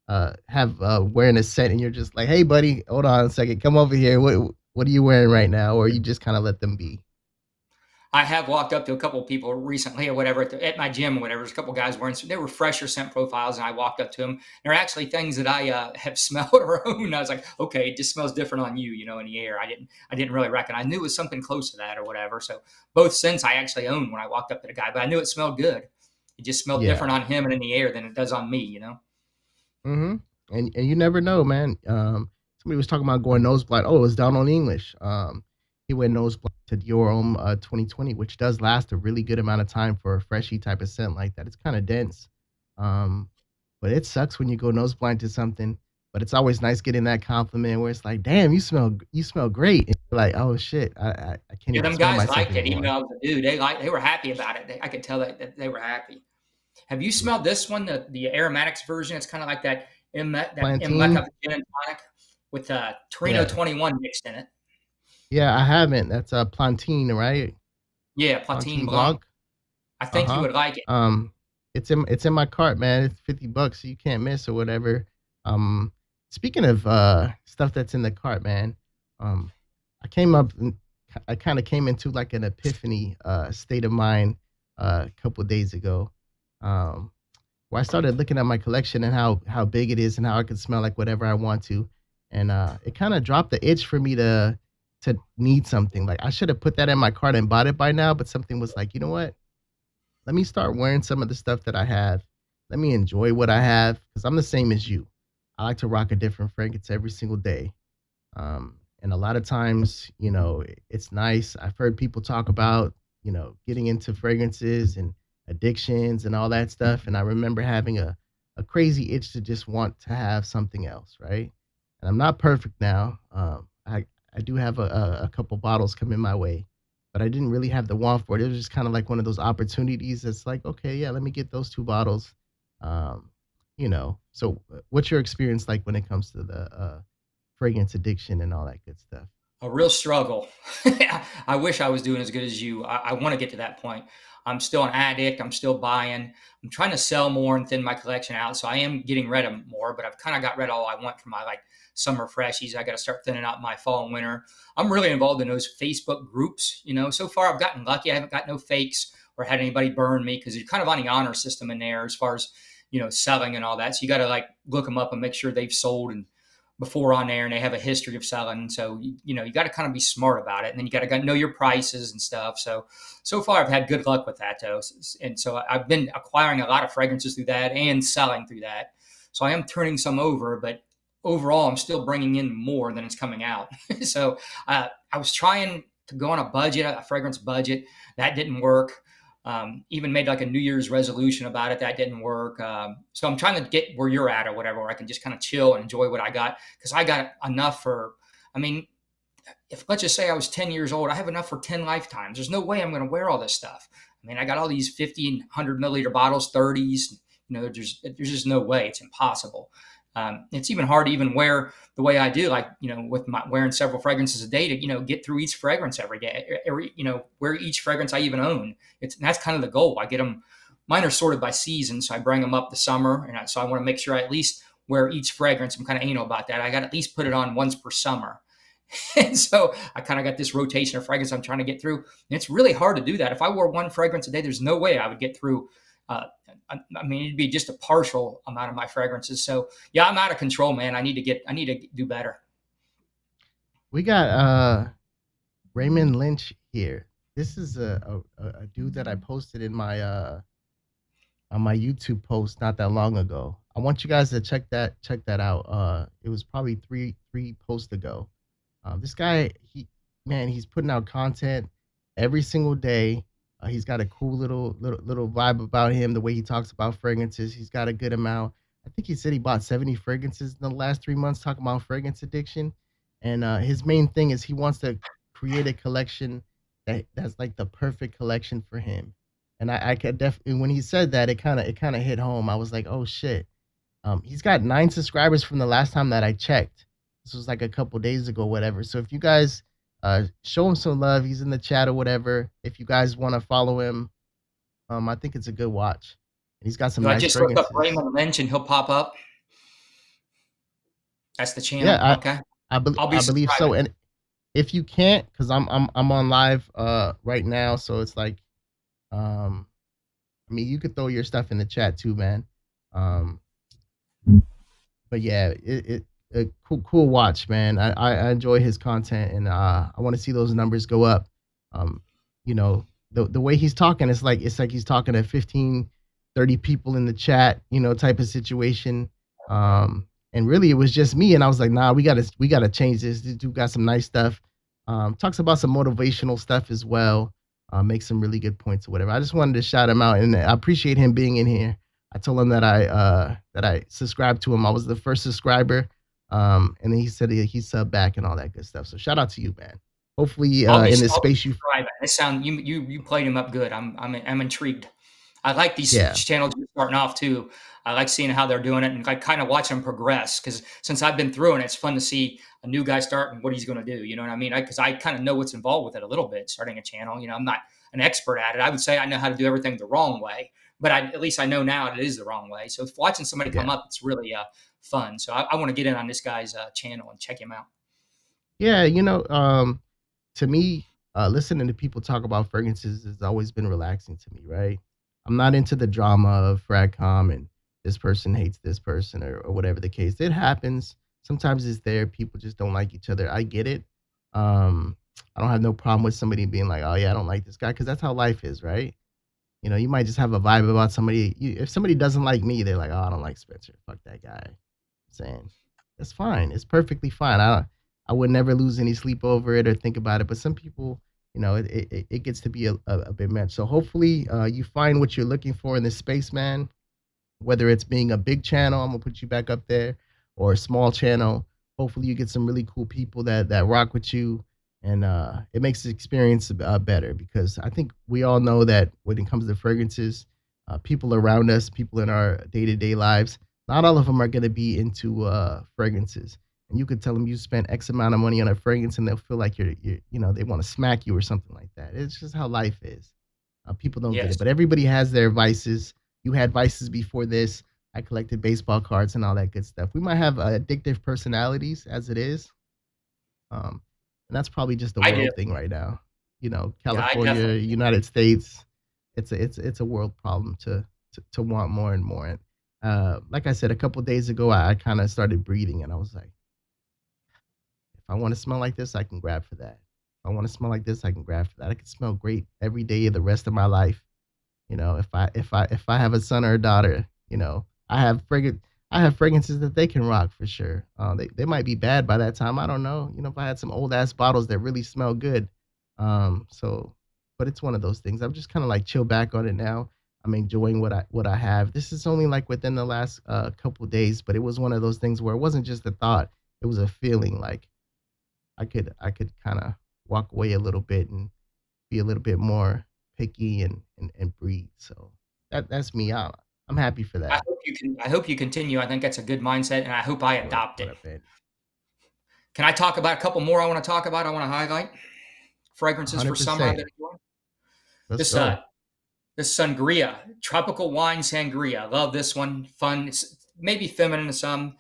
have wearing a scent and you're just like, hey, buddy, hold on a second, come over here. What are you wearing right now? Or you just kind of let them be? I have walked up to a couple of people recently or whatever at my gym or whatever. There's a couple of guys wearing they were fresher scent profiles, and I walked up to them. They're actually things that I have smelled or owned. I was like, okay, it just smells different on you, in the air. I didn't really reckon. I knew it was something close to that or whatever. So both scents I actually owned when I walked up to the guy, but I knew it smelled good. It just smelled Yeah. different on him and in the air than it does on me. Mm-hmm. And you never know, man. Somebody was talking about going nose blind. Oh, it was down on English. He went nose blind to Dior Homme 2020, which does last a really good amount of time for a freshy type of scent like that. It's kind of dense, um, but it sucks when you go nose blind to something. But it's always nice getting that compliment where it's like, "Damn, you smell great." And you're like, "Oh shit, I can't Yeah, even them smell guys myself liked it, even though anymore." I was a dude. They were happy about it. I could tell that they were happy. Have you Yeah. smelled this one, the aromatics version? It's kind of like that. that M Plantain. cup gin and tonic with Torino Yeah. 21 mixed in it. Yeah, I haven't. That's a plantain, right? Yeah, Platine Plantain Blanc. blanc. I Uh think you huh. would like it. It's in my cart, man. It's $50, so you can't miss or whatever. Um, Speaking of stuff that's in the cart, man. Um, I came up, I kind of came into like an epiphany state of mind a couple days ago. Um, where I started looking at my collection and how big it is and how I can smell like whatever I want to, and it kind of dropped the itch for me to need something. Like I should have put that in my cart and bought it by now, but something was like, you know what? Let me start wearing some of the stuff that I have. Let me enjoy what I have because I'm the same as you. I like to rock a different fragrance every single day. And a lot of times, it's nice. I've heard people talk about, getting into fragrances and addictions and all that stuff. And I remember having a crazy itch to just want to have something else, right? And I'm not perfect now. I do have a couple bottles coming my way, but I didn't really have the want for it. It was just kind of like one of those opportunities that's like, okay, yeah, let me get those two bottles. Um, so what's your experience like when it comes to the fragrance addiction and all that good stuff? A real struggle. I wish I was doing as good as you. I want to get to that point. I'm still an addict. I'm still buying. I'm trying to sell more and thin my collection out. So I am getting rid of more, but I've kind of got rid of all I want for my like summer freshies. I got to start thinning out my fall and winter. I'm really involved in those Facebook groups. So far I've gotten lucky. I haven't got no fakes or had anybody burn me because you're kind of on the honor system in there as far as, selling and all that. So you got to like look them up and make sure they've sold and before on there and they have a history of selling. So, you got to kind of be smart about it. And then you got to know your prices and stuff. So far I've had good luck with that though. And so I've been acquiring a lot of fragrances through that and selling through that. So I am turning some over, but overall I'm still bringing in more than it's coming out. So I was trying to go on a fragrance budget. That didn't work. Even made like a New Year's resolution about it. That didn't work. So I'm trying to get where you're at or whatever, where I can just kind of chill and enjoy what I got. Cause I got enough I mean, if let's just say I was 10 years old, I have enough for 10 lifetimes. There's no way I'm going to wear all this stuff. I mean, I got all these 50 and 100 milliliter bottles, 30s, there's just no way. It's impossible. It's even hard to even wear the way I do, like, with my wearing several fragrances a day to, get through each fragrance every day, wear each fragrance I even own. That's kind of the goal. I get them, mine are sorted by season. So I bring them up the summer. And so I want to make sure I at least wear each fragrance. I'm kind of anal about that. I got to at least put it on once per summer. And so I kind of got this rotation of fragrance I'm trying to get through. And it's really hard to do that. If I wore one fragrance a day, there's no way I would get through. I mean, it'd be just a partial amount of my fragrances. So yeah, I'm out of control, man. I need to do better. We got Raymond Lynch here. This is a dude that I posted in my on my YouTube post not that long ago. I want you guys to check that out. It was probably three posts ago. This guy, he's putting out content every single day. He's got a cool little vibe about him. The way he talks about fragrances, he's got a good amount. I think he said he bought 70 fragrances in the last 3 months, talking about fragrance addiction. And his main thing is he wants to create a collection that's like the perfect collection for him. And I could definitely, when he said that, it kind of hit home. I was like, oh shit. He's got 9 subscribers from the last time that I checked. This was like a couple days ago, whatever. So if you guys show him some love, he's in the chat or whatever. If you guys want to follow him, I think it's a good watch. And he's got some Do I nice just look up fragrances. Raymond Lynch and he'll pop up? That's the channel. Yeah, Okay. I believe so. And if you can't, because I'm on live right now, so it's like, I mean, you could throw your stuff in the chat too, man. But yeah, it a cool watch, man. I enjoy his content, and I want to see those numbers go up. Um, the way he's talking, it's like he's talking to 15, 30 people in the chat, type of situation. And really, it was just me, and I was like, nah, we gotta change this. This dude got some nice stuff. Talks about some motivational stuff as well. Makes some really good points or whatever. I just wanted to shout him out, and I appreciate him being in here. I told him that I subscribed to him. I was the first subscriber. And then he said he subbed back and all that good stuff. So shout out to you, man. Hopefully in this space you played him up good. I'm intrigued. I like these Yeah. channels you're starting off too. I like seeing how they're doing it and like kind of watch them progress. Because since I've been through it, it's fun to see a new guy start and what he's going to do. You know what I mean? Because I kind of know what's involved with it a little bit. Starting a channel, I'm not an expert at it. I would say I know how to do everything the wrong way, but at least I know now it is the wrong way. So watching somebody come up, it's really fun. So I want to get in on this guy's channel and check him out. Yeah, to me, listening to people talk about fragrances has always been relaxing to me, right? I'm not into the drama of fragcom and this person hates this person or whatever the case. It happens. Sometimes it's there. People just don't like each other. I get it. I don't have no problem with somebody being like, oh yeah, I don't like this guy, because that's how life is, right? You might just have a vibe about somebody. If somebody doesn't like me, they're like, oh, I don't like Spencer. Fuck that guy. I'm saying that's fine. It's perfectly fine. I would never lose any sleep over it or think about it. But some people, it gets to be a bit much. So hopefully you find what you're looking for in this space, man. Whether it's being a big channel, I'm gonna put you back up there, or a small channel. Hopefully you get some really cool people that rock with you, and it makes the experience better, because I think we all know that when it comes to fragrances, people around us, people in our day-to-day lives, not all of them are going to be into fragrances. And you could tell them you spent X amount of money on a fragrance and they'll feel like you're they want to smack you or something like that. It's just how life is. People don't get Yes. it, but everybody has their vices. You had vices before this. I collected baseball cards and all that good stuff. We might have addictive personalities as it is. And that's probably just a I do. world thing right now. Yeah, I California, definitely. United States, it's a world problem to want more and more. And like I said, a couple days ago, I kind of started breathing, and I was like, if I want to smell like this, I can grab for that. If I want to smell like this, I can grab for that. I can smell great every day of the rest of my life. If I have a son or a daughter, I have fragrances that they can rock for sure. They might be bad by that time. I don't know. If I had some old ass bottles that really smell good. But it's one of those things. I'm just kind of like chill back on it now. I'm enjoying what I have. This is only like within the last couple days, but it was one of those things where it wasn't just a thought. It was a feeling. Like I could kind of walk away a little bit and be a little bit more picky and breathe. So that's me. I'm happy for that. I hope you continue. I think that's a good mindset, and I hope I adopt What it. up, Ed? Can I talk about a couple more I want to talk about? I want to highlight fragrances for summer I've 100%. been enjoying. Let's This go. this sangria, tropical wine sangria. I love this one. Fun. It's maybe feminine to some,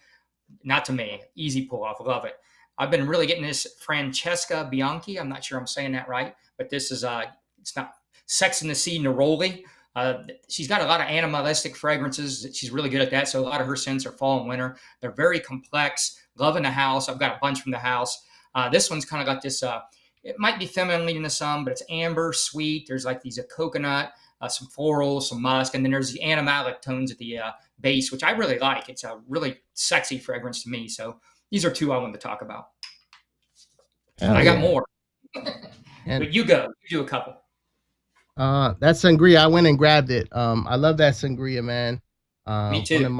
not to me. Easy pull off. Love it. I've been really getting this Francesca Bianchi. I'm not sure I'm saying that right, but this is it's not Sex in the Sea Neroli. She's got a lot of animalistic fragrances. She's really good at that. So a lot of her scents are fall and winter. They're very complex. Love in the house. I've got a bunch from the house. This one's kind of got this. It might be feminine leaning to some, but it's amber, sweet. There's like these coconut, some floral, some musk, and then there's the animalic tones at the base, which I really like. It's a really sexy fragrance to me. So these are two I wanted to talk about. Hell I got yeah. more, And but you go. You do a couple. that sangria, I went and grabbed it. I love that sangria, man. Me One too. of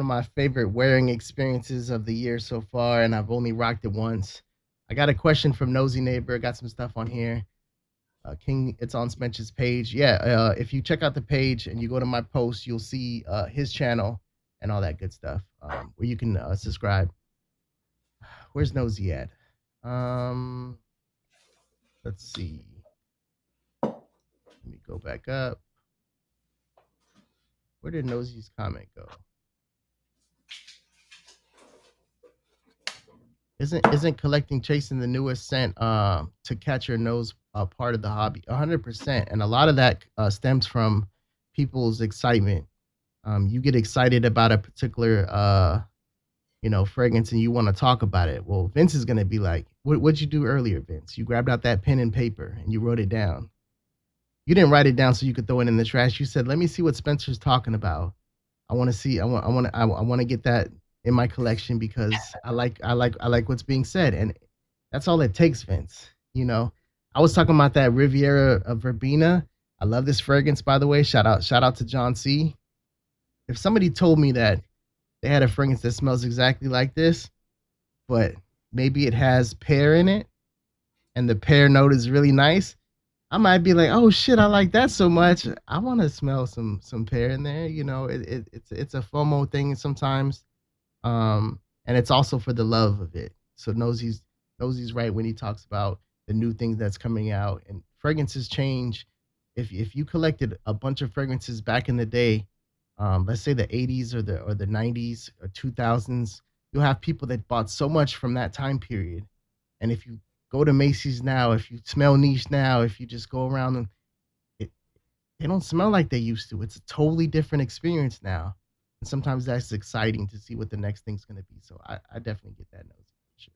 my favorite wearing experiences of the year so far, and I've only rocked it once. I got a question from Nosy Neighbor. Got some stuff on here. King, it's on Spencer's page. Yeah, if you check out the page and you go to my post, you'll see his channel and all that good stuff, where you can subscribe. Where's Nosy at? Let's see. Let me go back up. Where did Nosy's comment go? Isn't collecting chasing the newest scent to catch your nose part of the hobby? 100%. And a lot of that stems from people's excitement. You get excited about a particular fragrance, and you want to talk about it. Well, Vince is gonna be like, what'd you do earlier, Vince? You grabbed out that pen and paper and you wrote it down. You didn't write it down so you could throw it in the trash. You said, let me see what Spencer's talking about. I want to see. I want to get that in my collection because I like what's being said, and that's all it takes, Vince. I was talking about that Riviera of Verbena. I love this fragrance, by the way. Shout out to John C. If somebody told me that they had a fragrance that smells exactly like this, but maybe it has pear in it, and the pear note is really nice, I might be like, oh shit, I like that so much. I want to smell some pear in there. It's a FOMO thing sometimes. And it's also for the love of it. So knows he's right when he talks about the new things that's coming out, and fragrances change. If you collected a bunch of fragrances back in the day, let's say the 80s or the 90s or 2000s, you'll have people that bought so much from that time period. And if you go to Macy's now, if you smell niche now, if you just go around and it, they don't smell like they used to. It's a totally different experience now. And sometimes that's exciting to see what the next thing's going to be. So I definitely get that nose. Sure.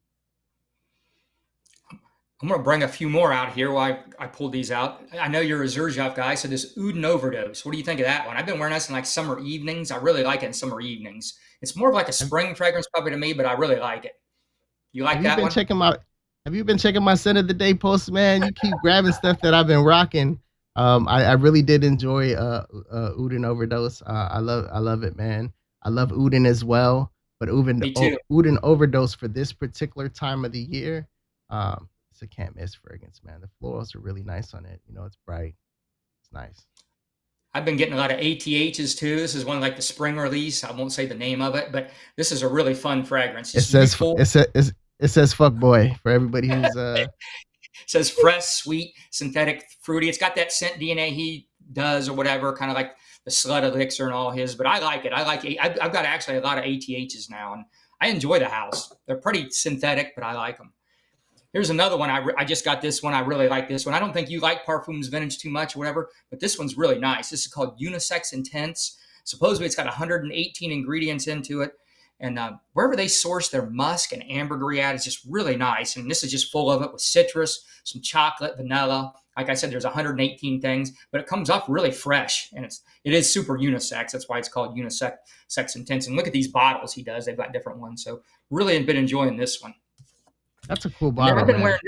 I'm going to bring a few more out here while I pulled these out. I know you're a Xerjoff guy, so this Uden Overdose. What do you think of that one? I've been wearing this in like summer evenings. I really like it in summer evenings. It's more of like a Have, spring fragrance probably to me, but I really like it. You like have you that been one? checking my Have you been checking my scent of the day posts, man? You keep grabbing stuff that I've been rocking. I really did enjoy Uden Overdose. I love it, man. I love Uden as well, but Me too. Uden Overdose for this particular time of the year, it's a can't miss fragrance, man. The florals are really nice on it. It's bright. It's nice. I've been getting a lot of ATHs too. This is one like the spring release. I won't say the name of it, but this is a really fun fragrance. It It's says youthful. it says fuck boy for everybody who's It says fresh, sweet, synthetic, fruity. It's got that scent DNA he does or whatever, kind of like the Slut Elixir and all his. But I like it. I've got actually a lot of ATHs now, and I enjoy the house. They're pretty synthetic, but I like them. Here's another one. I just got this one. I really like this one. I don't think you like Parfums Vintage too much or whatever, but this one's really nice. This is called Unisex Intense. Supposedly it's got 118 ingredients into it. And wherever they source their musk and ambergris at is just really nice. And this is just full of it with citrus, some chocolate, vanilla. Like I said, there's 118 things, but it comes off really fresh. And it is super unisex. That's why it's called Unisex Intense. And look at these bottles he does. They've got different ones. So really been enjoying this one. that's a cool And then bottle, I've been man. wearing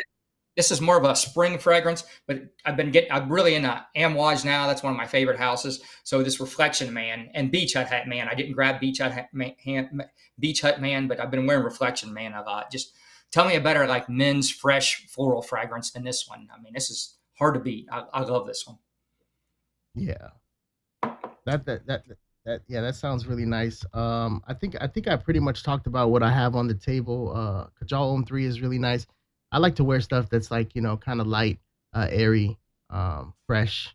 this is more of a spring fragrance, but I'm really into Amouage now. That's one of my favorite houses. So this Reflection Man and Beach Hut Man. I didn't grab Beach Hut Man, but I've been wearing Reflection Man a lot. Just tell me a better like men's fresh floral fragrance than this one. I mean, this is hard to beat. I love this one. Yeah. That sounds really nice. I think I pretty much talked about what I have on the table. Kajal Om 3 is really nice. I like to wear stuff that's like, kind of light, airy, fresh,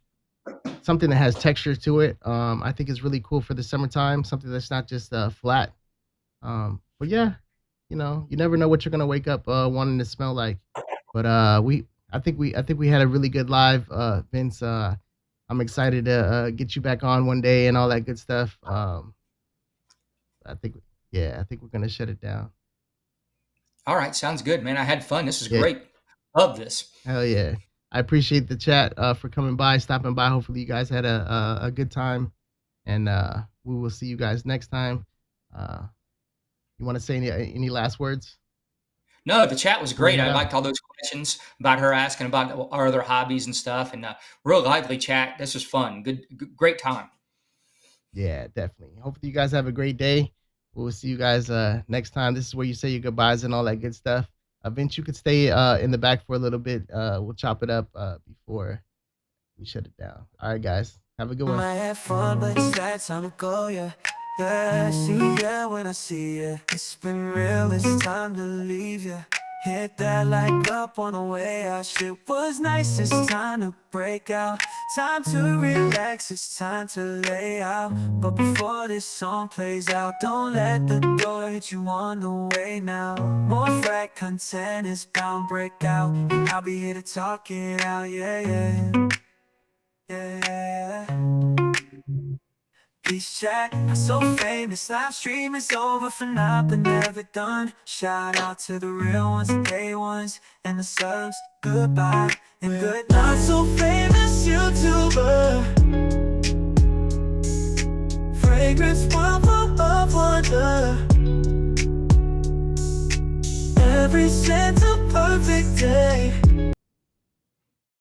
something that has texture to it. I think is really cool for the summertime, something that's not just flat. But yeah, you never know what you're gonna wake up wanting to smell like. But I think we had a really good live, Vince. I'm excited to get you back on one day and all that good stuff. I think, yeah, I think we're gonna shut it down. All right, sounds good, man. I had fun. This is Yeah, great. Love this. hell yeah. I appreciate the chat for coming by, stopping by. Hopefully, you guys had a good time, and we will see you guys next time. Uh, you want to say any last words No, the chat was before we great. head I out? liked all those questions about her asking about our other hobbies and stuff, and real lively chat. This was fun. Great time. Yeah, definitely. Hopefully, you guys have a great day. We'll see you guys next time. This is where you say your goodbyes and all that good stuff. Vince, you could stay in the back for a little bit. We'll chop it up before we shut it down. All right, guys. Have a good one. Might have fun, but it's that time to go, yeah. Yeah, see ya when I see ya. It's been real, it's time to leave ya. Hit that like up on the way out. Shit was nice, it's time to break out. Time to relax, it's time to lay out. But before this song plays out, don't let the door hit you on the way now. More frag content is bound break out. And I'll be here to talk it out, yeah, yeah. Yeah. Peace chat, I'm so famous. Live stream is over for now, but never done. Shout out to the real ones, the day ones, and the subs. Goodbye and good night. Not so famous YouTuber. Fragrance world full of wonder. Every scent's a perfect day.